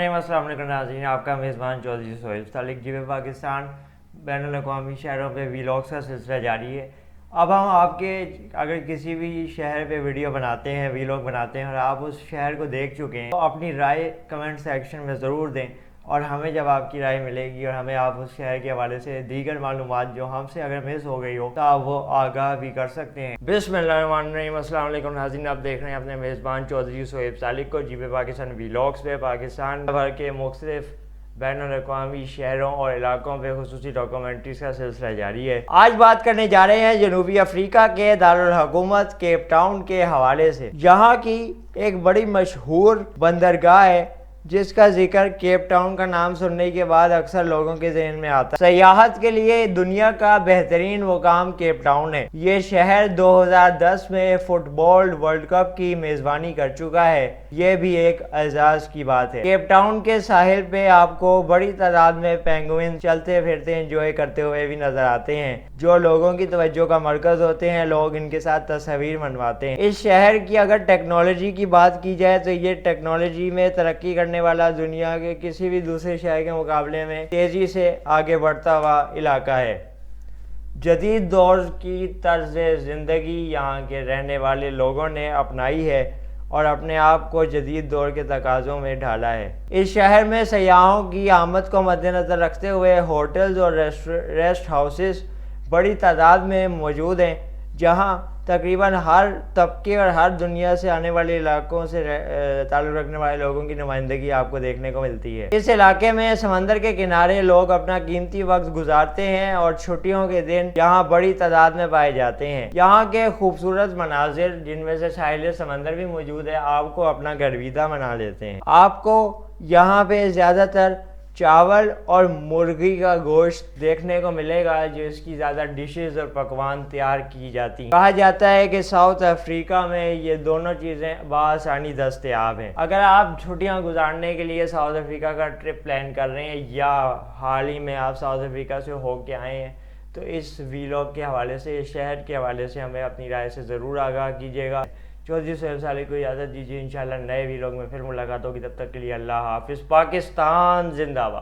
अस्सलाम वालेकुम नाज़रीन, आपका मेज़बान चौधरी सोहेल सालिक जी में पाकिस्तान बैनुल-अक़वामी शहरों पे वीलॉग्स का सिलसिला जारी है। अब हम आपके अगर किसी भी शहर पे वीडियो बनाते हैं, वीलॉग बनाते हैं और आप उस शहर को देख चुके हैं तो अपनी राय कमेंट सेक्शन में ज़रूर दें, और हमें जब आपकी राय मिलेगी और हमें आप उस शहर के हवाले से दीगर मालूमात जो हमसे अगर मिस हो गई हो तो आप वो आगाह भी कर सकते हैं। बिस्मिल्लाहिर्रहमानिर्रहीम, अस्सलाम वालेकुम नाज़रीन, आप देख रहे हैं अपने मेज़बान चौधरी सोहेल सालिक को जी पे पाकिस्तान वीलॉग्स पे। पाकिस्तान भर के मुख्तलिफ बैनुल-अक़वामी शहरों और इलाकों पे खुसूसी डॉक्यूमेंट्रीज का सिलसिला जारी है। आज बात करने जा रहे हैं जनूबी अफ्रीका के दारुल हुकूमत केप टाउन के हवाले से, जहाँ की एक बड़ी मशहूर बंदरगाह है जिसका जिक्र केप टाउन का नाम सुनने के बाद अक्सर लोगों के जहन में आता है। सयाहत के लिए दुनिया का बेहतरीन मुकाम केप टाउन है। ये शहर 2010 में फुटबॉल वर्ल्ड कप की मेज़बानी कर चुका है। ये भी एक एजाज की बात है। केप टाउन के साहिल पे आपको बड़ी तादाद में पेंगुइन चलते फिरते एंजॉय करते हुए भी नजर आते हैं, जो लोगों की तवज्जो का मरकज होते हैं। लोग इनके साथ तस्वीर मनवाते हैं। इस शहर की अगर टेक्नोलॉजी की बात की जाए तो ये टेक्नोलॉजी में तरक्की करने वाला दुनिया के किसी भी दूसरे शहर के मुकाबले में तेजी से आगे बढ़ता हुआ इलाका है। जदीद दौर की तर्ज जिंदगी यहाँ के रहने वाले लोगों ने अपनाई है और अपने आप को जदीद दौर के तकाज़ों में ढाला है। इस शहर में सयाहों की आमद को मद्देनज़र रखते हुए होटल्स और रेस्ट हाउसेस बड़ी तादाद में मौजूद हैं, जहां तकरीबन हर तबके और हर दुनिया से आने वाले इलाकों से ताल्लुक़ रखने वाले लोगों की नुमाइंदगी आपको देखने को मिलती है। इस इलाके में समंदर के किनारे लोग अपना कीमती वक्त गुजारते हैं और छुट्टियों के दिन यहाँ बड़ी तादाद में पाए जाते हैं। यहाँ के खूबसूरत मनाजिर, जिनमें से साहिल समंदर भी मौजूद है, आपको अपना गर्विदा बना लेते हैं। आपको यहाँ पे ज़्यादातर चावल और मुर्गी का गोश्त देखने को मिलेगा, जिसकी ज़्यादा डिशेस और पकवान तैयार की जाती हैं। कहा जाता है कि साउथ अफ्रीका में ये दोनों चीज़ें बआसानी दस्तयाब हैं। अगर आप छुट्टियां गुजारने के लिए साउथ अफ्रीका का ट्रिप प्लान कर रहे हैं या हाल ही में आप साउथ अफ्रीका से होके आए हैं, तो इस वीलॉग के हवाले से, इस शहर के हवाले से हमें अपनी राय से ज़रूर आगाह कीजिएगा। चौधरी सोहेल सालिक को इजाज़त दीजिए। इंशाल्लाह नए वीलॉग में फिर मुलाकात होगी। तब तक के लिए अल्लाह हाफिज़। पाकिस्तान जिंदाबाद।